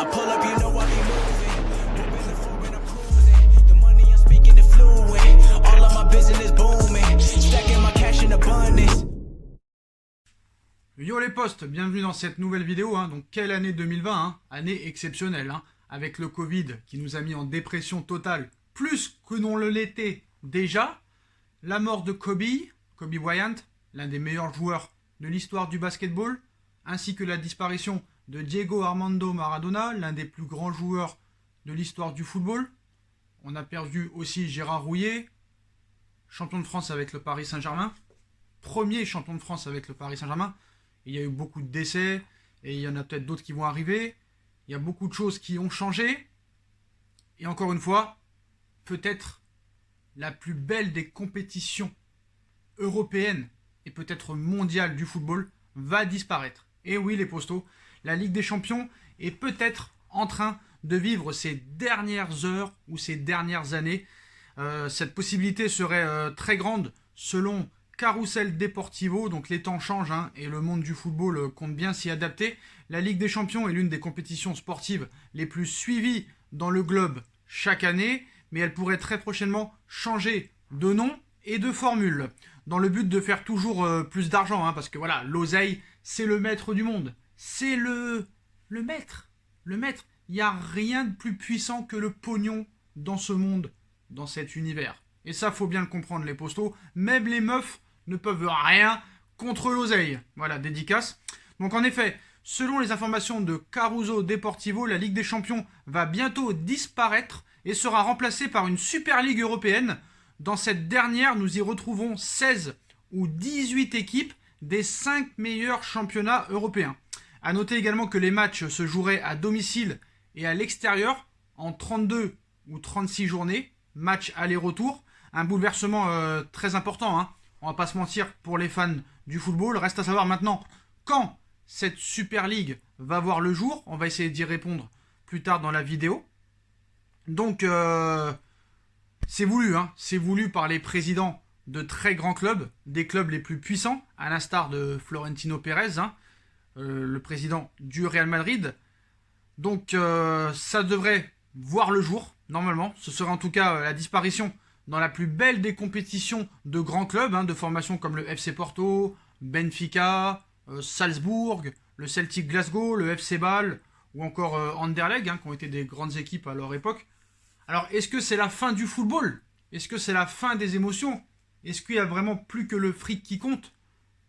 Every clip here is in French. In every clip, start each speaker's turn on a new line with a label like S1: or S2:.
S1: I pull up, you know I be moving. Moving the floor and I'm cruising. The money I'm speaking is fluent. All of my business booming. Stacking my cash in abundance.
S2: Yo les potes, bienvenue dans cette nouvelle vidéo. Donc quelle année 2020, année exceptionnelle, avec le Covid qui nous a mis en dépression totale, plus que l'on l'était déjà. La mort de Kobe Bryant, l'un des meilleurs joueurs de l'histoire du basketball, ainsi que la disparition de Diego Armando Maradona, l'un des plus grands joueurs de l'histoire du football. On a perdu aussi Gérard Rouillet, champion de France avec le Paris Saint-Germain, premier champion de France avec le Paris Saint-Germain. Il y a eu beaucoup de décès, et il y en a peut-être d'autres qui vont arriver. Il y a beaucoup de choses qui ont changé. Et encore une fois, peut-être la plus belle des compétitions européennes et peut-être mondiales du football va disparaître. Et oui, les postos, la Ligue des Champions est peut-être en train de vivre ses dernières heures ou ses dernières années. Cette possibilité serait très grande selon Carrousel Deportivo, donc les temps changent et le monde du football compte bien s'y adapter. La Ligue des Champions est l'une des compétitions sportives les plus suivies dans le globe chaque année, mais elle pourrait très prochainement changer de nom et de formule, dans le but de faire toujours plus d'argent, parce que voilà, l'oseille, c'est le maître du monde. C'est le maître. Le maître. Il n'y a rien de plus puissant que le pognon dans ce monde, dans cet univers. Et ça, faut bien le comprendre, les postos. Même les meufs ne peuvent rien contre l'oseille. Voilà, dédicace. Donc en effet, selon les informations de Caruso Deportivo, la Ligue des Champions va bientôt disparaître et sera remplacée par une Super Ligue européenne. Dans cette dernière, nous y retrouvons 16 ou 18 équipes des 5 meilleurs championnats européens. A noter également que les matchs se joueraient à domicile et à l'extérieur en 32 ou 36 journées, match aller-retour. Un bouleversement très important, on va pas se mentir, pour les fans du football. Reste à savoir maintenant quand cette Super League va voir le jour. On va essayer d'y répondre plus tard dans la vidéo. Donc, c'est voulu, c'est voulu par les présidents de très grands clubs, des clubs les plus puissants, à l'instar de Florentino Pérez, le président du Real Madrid. Donc, ça devrait voir le jour, normalement. Ce serait en tout cas la disparition dans la plus belle des compétitions de grands clubs, de formation comme le FC Porto, Benfica, Salzbourg, le Celtic Glasgow, le FC Bâle, ou encore Anderlecht, qui ont été des grandes équipes à leur époque. Alors, est-ce que c'est la fin du football? Est-ce que c'est la fin des émotions? Est-ce qu'il n'y a vraiment plus que le fric qui compte?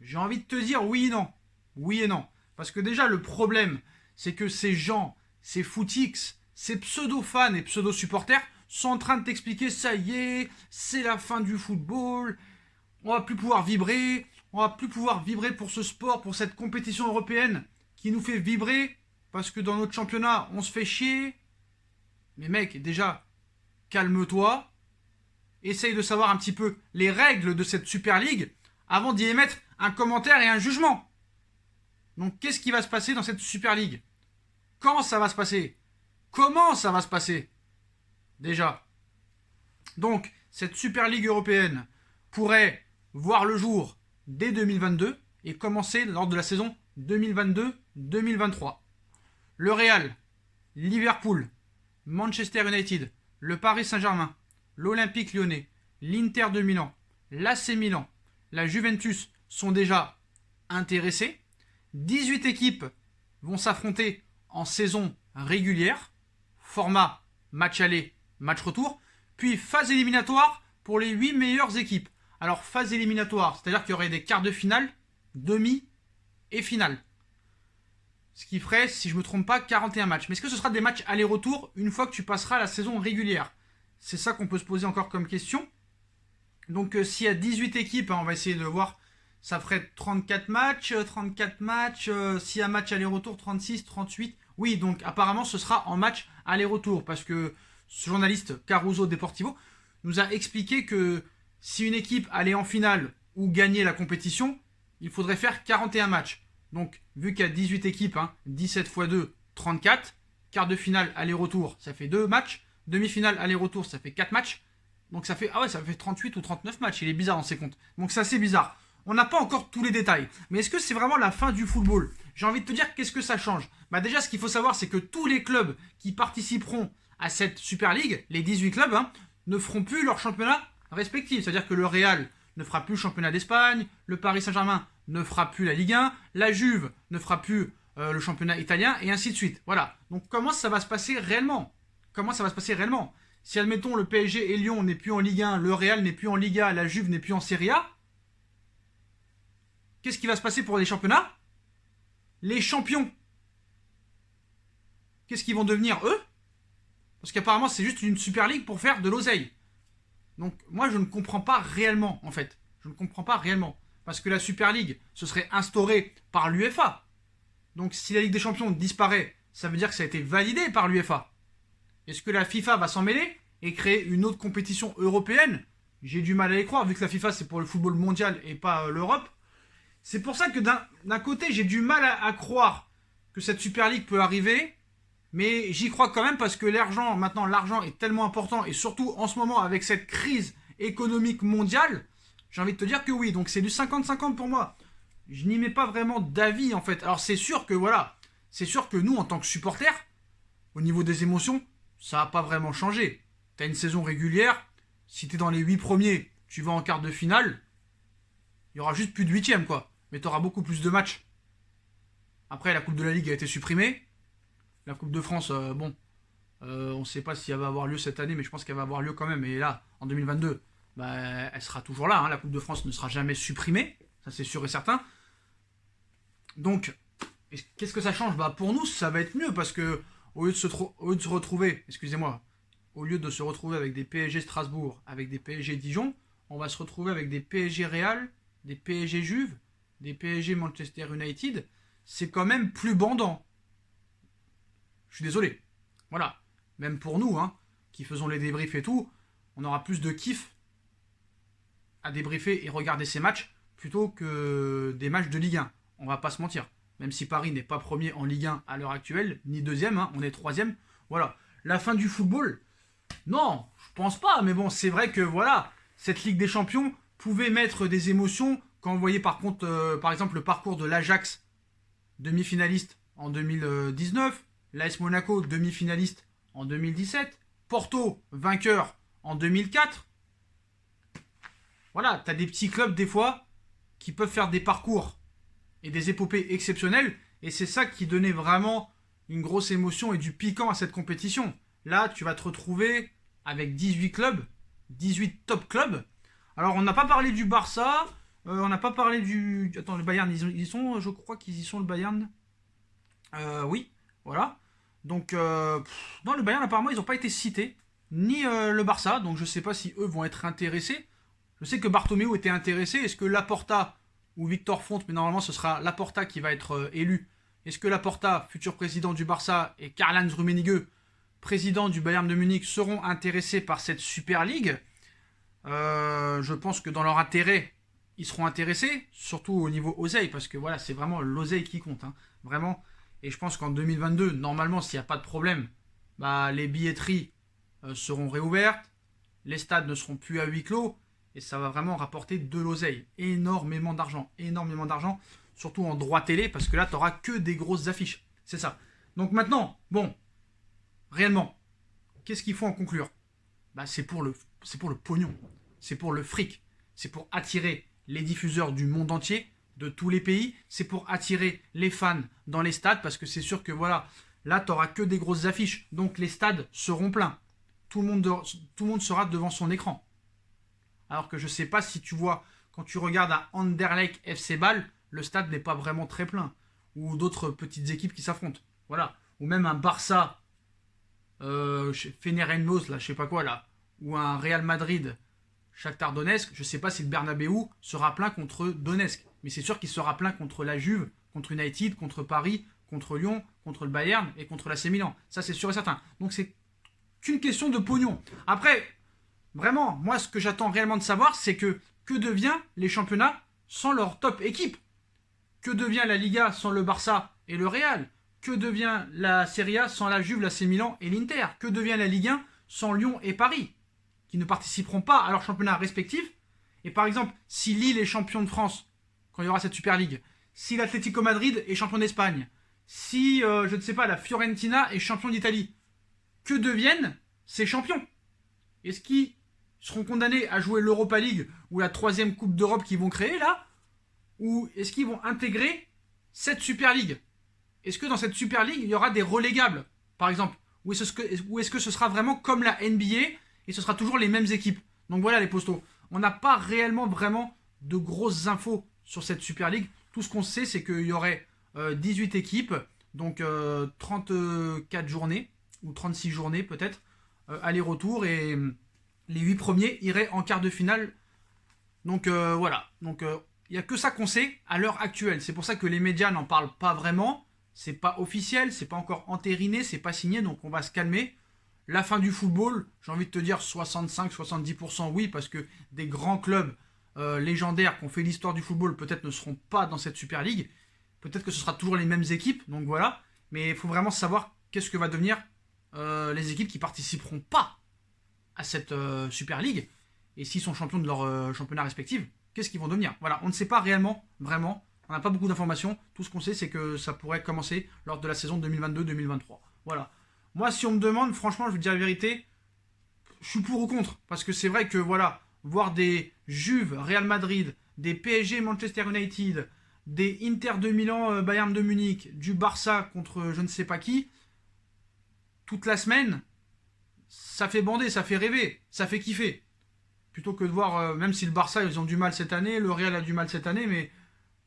S2: J'ai envie de te dire oui et non. Oui et non. Parce que déjà, le problème, c'est que ces gens, ces footix, ces pseudo-fans et pseudo-supporters sont en train de t'expliquer, ça y est, c'est la fin du football, on va plus pouvoir vibrer pour ce sport, pour cette compétition européenne qui nous fait vibrer, parce que dans notre championnat, on se fait chier. Mais mec, déjà, calme-toi, essaye de savoir un petit peu les règles de cette Super League avant d'y émettre un commentaire et un jugement. Donc, qu'est-ce qui va se passer dans cette Super League? Quand ça va se passer? Comment ça va se passer? Déjà. Donc, cette Super League européenne pourrait voir le jour dès 2022 et commencer lors de la saison 2022-2023. Le Real, Liverpool, Manchester United, le Paris Saint-Germain, l'Olympique Lyonnais, l'Inter de Milan, l'AC Milan, la Juventus sont déjà intéressés. 18 équipes vont s'affronter en saison régulière, format match aller, match retour, puis phase éliminatoire pour les 8 meilleures équipes. Alors phase éliminatoire, c'est-à-dire qu'il y aurait des quarts de finale, demi et finale. Ce qui ferait, si je ne me trompe pas, 41 matchs. Mais est-ce que ce sera des matchs aller-retour une fois que tu passeras la saison régulière? C'est ça qu'on peut se poser encore comme question. Donc s'il y a 18 équipes, on va essayer de voir, ça ferait 34 matchs, s'il y a match aller-retour, 36, 38. Oui, donc apparemment ce sera en match aller-retour, parce que ce journaliste Caruso Deportivo nous a expliqué que si une équipe allait en finale ou gagnait la compétition, il faudrait faire 41 matchs. Donc, vu qu'il y a 18 équipes, 17 x 2, 34. Quart de finale, aller-retour, ça fait 2 matchs. Demi-finale, aller-retour, ça fait 4 matchs. Donc ça fait 38 ou 39 matchs. Il est bizarre dans ses comptes. Donc c'est assez bizarre. On n'a pas encore tous les détails. Mais est-ce que c'est vraiment la fin du football? J'ai envie de te dire, qu'est-ce que ça change? Bah déjà, ce qu'il faut savoir, c'est que tous les clubs qui participeront à cette Super League, les 18 clubs, hein, ne feront plus leur championnat respectif. C'est-à-dire que le Real ne fera plus le championnat d'Espagne, le Paris Saint-Germain ne fera plus la Ligue 1, la Juve ne fera plus le championnat italien, et ainsi de suite. Voilà. Donc comment ça va se passer réellement? Comment ça va se passer réellement? Si, admettons, le PSG et Lyon n'est plus en Ligue 1, le Real n'est plus en Liga, la Juve n'est plus en Serie A, qu'est-ce qui va se passer pour les championnats? Les champions, qu'est-ce qu'ils vont devenir, eux? Parce qu'apparemment, c'est juste une Super League pour faire de l'oseille. Donc, moi, je ne comprends pas réellement, en fait. Je ne comprends pas réellement. Parce que la Super League, ce serait instaurée par l'UEFA. Donc, si la Ligue des Champions disparaît, ça veut dire que ça a été validé par l'UEFA. Est-ce que la FIFA va s'en mêler et créer une autre compétition européenne? J'ai du mal à y croire, vu que la FIFA, c'est pour le football mondial et pas l'Europe. C'est pour ça que d'un côté, j'ai du mal à croire que cette Super League peut arriver. Mais j'y crois quand même parce que maintenant l'argent est tellement important, et surtout en ce moment avec cette crise économique mondiale, j'ai envie de te dire que oui. Donc c'est du 50-50 pour moi. Je n'y mets pas vraiment d'avis en fait. Alors c'est sûr que voilà, c'est sûr que nous en tant que supporters, au niveau des émotions, ça n'a pas vraiment changé. Tu as une saison régulière, si tu es dans les 8 premiers, tu vas en quart de finale, il y aura juste plus de 8e quoi. Mais tu auras beaucoup plus de matchs. Après la Coupe de la Ligue a été supprimée. La Coupe de France, on ne sait pas si elle va avoir lieu cette année, mais je pense qu'elle va avoir lieu quand même. Et là, en 2022, bah, elle sera toujours là. Hein. La Coupe de France ne sera jamais supprimée. Ça, c'est sûr et certain. Donc, qu'est-ce que ça change? Bah, pour nous, ça va être mieux parce que au lieu de se retrouver, excusez-moi, au lieu de se retrouver avec des PSG Strasbourg, avec des PSG Dijon, on va se retrouver avec des PSG Real, des PSG Juve, des PSG Manchester United. C'est quand même plus bandant. Je suis désolé. Voilà. Même pour nous, hein, qui faisons les débriefs et tout, on aura plus de kiff à débriefer et regarder ces matchs plutôt que des matchs de Ligue 1. On va pas se mentir. Même si Paris n'est pas premier en Ligue 1 à l'heure actuelle, ni deuxième, hein, on est troisième. Voilà. La fin du football? Non, je pense pas. Mais bon, c'est vrai que voilà, cette Ligue des Champions pouvait mettre des émotions quand vous voyez par contre, par exemple, le parcours de l'Ajax, demi-finaliste en 2019. L'AS Monaco, demi-finaliste en 2017. Porto, vainqueur en 2004. Voilà, t'as des petits clubs des fois qui peuvent faire des parcours et des épopées exceptionnelles. Et c'est ça qui donnait vraiment une grosse émotion et du piquant à cette compétition. Là, tu vas te retrouver avec 18 clubs, 18 top clubs. Alors, on n'a pas parlé du Barça, on n'a pas parlé du... Attends, le Bayern, ils y sont, je crois qu'ils y sont, le Bayern. Oui, voilà. Donc, non, le Bayern, apparemment, ils n'ont pas été cités, ni le Barça, donc je ne sais pas si eux vont être intéressés. Je sais que Bartomeu était intéressé. Est-ce que Laporta ou Victor Font, mais normalement ce sera Laporta qui va être élu. Est-ce que Laporta, futur président du Barça, et Karl-Heinz Rummenigge, président du Bayern de Munich, seront intéressés par cette Super League? Je pense que dans leur intérêt, ils seront intéressés, surtout au niveau oseille, parce que voilà, c'est vraiment l'oseille qui compte, hein, vraiment. Et je pense qu'en 2022, normalement, s'il n'y a pas de problème, bah, les billetteries seront réouvertes, les stades ne seront plus à huis clos, et ça va vraiment rapporter de l'oseille. Énormément d'argent, surtout en droit télé, parce que là, tu n'auras que des grosses affiches. C'est ça. Donc maintenant, bon, réellement, qu'est-ce qu'il faut en conclure? Bah, c'est pour le pognon, c'est pour le fric, c'est pour attirer les diffuseurs du monde entier, de tous les pays, c'est pour attirer les fans dans les stades, parce que c'est sûr que voilà, là, tu n'auras que des grosses affiches, donc les stades seront pleins. Tout le monde sera devant son écran. Alors que je ne sais pas si tu vois, quand tu regardes à Anderlecht FC Bâle, le stade n'est pas vraiment très plein. Ou d'autres petites équipes qui s'affrontent. Voilà. Ou même un Barça, Fenerbahçe, là, je sais pas quoi, là. Ou un Real Madrid, Shakhtar Donetsk. Je ne sais pas si le Bernabéu sera plein contre Donetsk. Mais c'est sûr qu'il sera plein contre la Juve, contre United, contre Paris, contre Lyon, contre le Bayern et contre l'AC Milan. Ça, c'est sûr et certain. Donc, c'est qu'une question de pognon. Après, vraiment, moi, ce que j'attends réellement de savoir, c'est que devient les championnats sans leur top équipe? Que devient la Liga sans le Barça et le Real? Que devient la Serie A sans la Juve, l'AC Milan et l'Inter? Que devient la Ligue 1 sans Lyon et Paris, qui ne participeront pas à leur championnat respectif? Et par exemple, si Lille est champion de France quand il y aura cette Super League. Si l'Atlético Madrid est champion d'Espagne, si, je ne sais pas, la Fiorentina est champion d'Italie, que deviennent ces champions? Est-ce qu'ils seront condamnés à jouer l'Europa League ou la 3e Coupe d'Europe qu'ils vont créer là? Ou est-ce qu'ils vont intégrer cette Super League? Est-ce que dans cette Super League, il y aura des relégables, par exemple? Ou est-ce que ce sera vraiment comme la NBA et ce sera toujours les mêmes équipes? Donc voilà les postos. On n'a pas réellement vraiment de grosses infos sur cette Super League. Tout ce qu'on sait, c'est qu'il y aurait 18 équipes, donc 34 journées, ou 36 journées peut-être, aller-retour, et les 8 premiers iraient en quart de finale. Donc voilà. Donc il n'y a que ça qu'on sait à l'heure actuelle. C'est pour ça que les médias n'en parlent pas vraiment. C'est pas officiel, c'est pas encore entériné, c'est pas signé, donc on va se calmer. La fin du football, j'ai envie de te dire 65-70% oui, parce que des grands clubs légendaires qui ont fait l'histoire du football peut-être ne seront pas dans cette Super League. Peut-être que ce sera toujours les mêmes équipes, donc voilà. Mais il faut vraiment savoir qu'est-ce que va devenir les équipes qui participeront pas à cette Super League. Et s'ils sont champions de leur championnat respectif, qu'est-ce qu'ils vont devenir? Voilà, on ne sait pas réellement, vraiment. On n'a pas beaucoup d'informations. Tout ce qu'on sait, c'est que ça pourrait commencer lors de la saison 2022-2023. Voilà. Moi, si on me demande, franchement, je vais te dire la vérité, je suis pour ou contre. Parce que c'est vrai que, voilà, voir des Juve, Real Madrid, des PSG, Manchester United, des Inter de Milan, Bayern de Munich, du Barça contre je ne sais pas qui, toute la semaine, ça fait bander, ça fait rêver, ça fait kiffer. Plutôt que de voir, même si le Barça, ils ont du mal cette année, le Real a du mal cette année, mais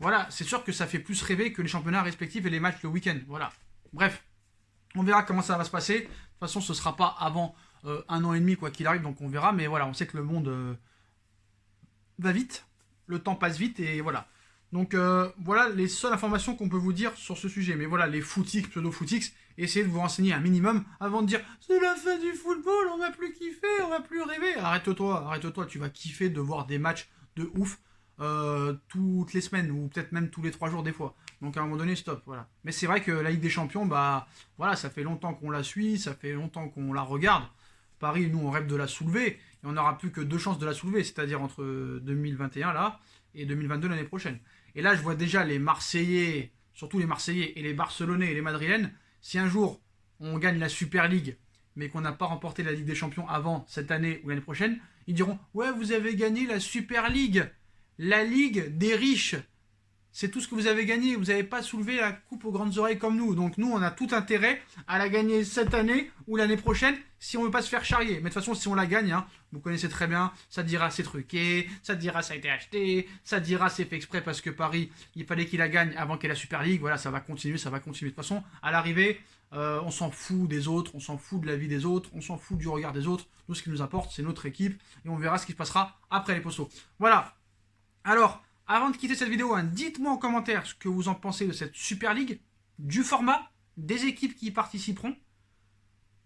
S2: voilà, c'est sûr que ça fait plus rêver que les championnats respectifs et les matchs le week-end. Voilà. Bref, on verra comment ça va se passer. De toute façon, ce ne sera pas avant 1 an et demi, quoi qu'il arrive, donc on verra. Mais voilà, on sait que le monde va vite, le temps passe vite, et voilà. Donc voilà les seules informations qu'on peut vous dire sur ce sujet. Mais voilà, les footix, pseudo-footix, essayez de vous renseigner un minimum avant de dire « C'est la fin du football, on va plus kiffer, on va plus rêver ». Arrête-toi, tu vas kiffer de voir des matchs de ouf. Toutes les semaines ou peut-être même tous les 3 jours des fois. Donc à un moment donné, stop. Voilà. Mais c'est vrai que la Ligue des Champions, bah voilà, ça fait longtemps qu'on la suit, ça fait longtemps qu'on la regarde. Paris, nous, on rêve de la soulever et on n'aura plus que 2 chances de la soulever, c'est-à-dire entre 2021 là et 2022 l'année prochaine. Et là, je vois déjà les Marseillais, surtout les Marseillais et les Barcelonais et les Madrilènes. Si un jour on gagne la Super League, mais qu'on n'a pas remporté la Ligue des Champions avant cette année ou l'année prochaine, ils diront ouais, vous avez gagné la Super League. La Ligue des riches, c'est tout ce que vous avez gagné. Vous n'avez pas soulevé la coupe aux grandes oreilles comme nous. Donc nous, on a tout intérêt à la gagner cette année ou l'année prochaine si on ne veut pas se faire charrier. Mais de toute façon, si on la gagne, hein, vous connaissez très bien, ça dira c'est truqué, ça dira ça a été acheté, ça dira c'est fait exprès parce que Paris, il fallait qu'il la gagne avant qu'elle ait la Super League. Voilà, ça va continuer, ça va continuer. De toute façon, à l'arrivée, on s'en fout des autres, on s'en fout de la vie des autres, on s'en fout du regard des autres. Nous, ce qui nous importe, c'est notre équipe et on verra ce qui se passera après les postos. Voilà. Alors, avant de quitter cette vidéo, hein, dites-moi en commentaire ce que vous en pensez de cette Super League, du format, des équipes qui y participeront.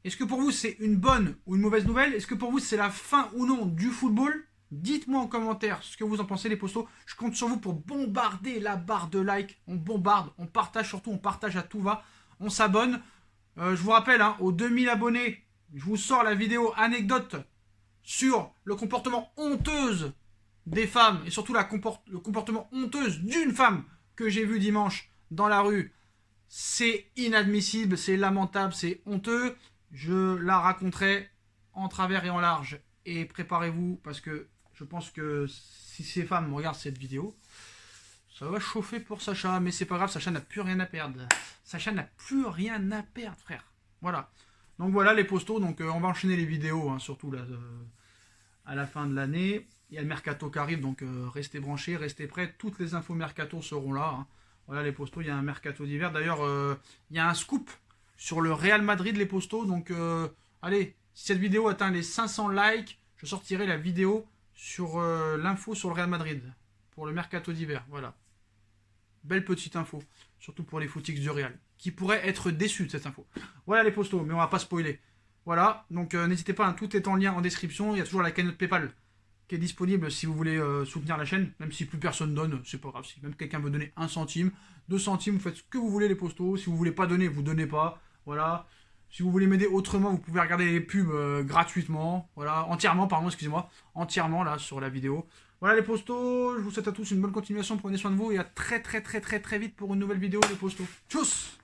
S2: Est-ce que pour vous c'est une bonne ou une mauvaise nouvelle? Est-ce que pour vous c'est la fin ou non du football? Dites-moi en commentaire ce que vous en pensez les postos. Je compte sur vous pour bombarder la barre de like. On bombarde, on partage surtout, on partage à tout va. On s'abonne. Je vous rappelle, hein, aux 2000 abonnés, je vous sors la vidéo anecdote sur le comportement honteuse des femmes et surtout le comportement honteuse d'une femme que j'ai vu dimanche dans la rue. C'est inadmissible, c'est lamentable, c'est honteux. Je la raconterai en travers et en large. Et préparez-vous parce que je pense que si ces femmes regardent cette vidéo, ça va chauffer pour Sacha. Mais c'est pas grave, Sacha n'a plus rien à perdre. Sacha n'a plus rien à perdre, frère. Voilà. Donc voilà les postos. Donc on va enchaîner les vidéos, hein, surtout là, à la fin de l'année. Il y a le mercato qui arrive, donc restez branchés, restez prêts. Toutes les infos mercato seront là. Hein. Voilà les postos, il y a un mercato d'hiver. D'ailleurs, il y a un scoop sur le Real Madrid, les postos. Donc, allez, si cette vidéo atteint les 500 likes, je sortirai la vidéo sur l'info sur le Real Madrid. Pour le mercato d'hiver, voilà. Belle petite info, surtout pour les footix du Real, qui pourraient être déçus de cette info. Voilà les postos, mais on va pas spoiler. Voilà, donc n'hésitez pas, hein, tout est en lien en description. Il y a toujours la cagnotte PayPal qui est disponible si vous voulez soutenir la chaîne, même si plus personne donne, c'est pas grave. Si même quelqu'un veut donner 1 centime, 2 centimes, vous faites ce que vous voulez les postos. Si vous voulez pas donner, vous donnez pas. Voilà. Si vous voulez m'aider autrement, vous pouvez regarder les pubs gratuitement. Voilà, entièrement, pardon, excusez-moi. Entièrement là sur la vidéo. Voilà les postos, je vous souhaite à tous une bonne continuation, prenez soin de vous et à très vite pour une nouvelle vidéo les postos. Tchuss!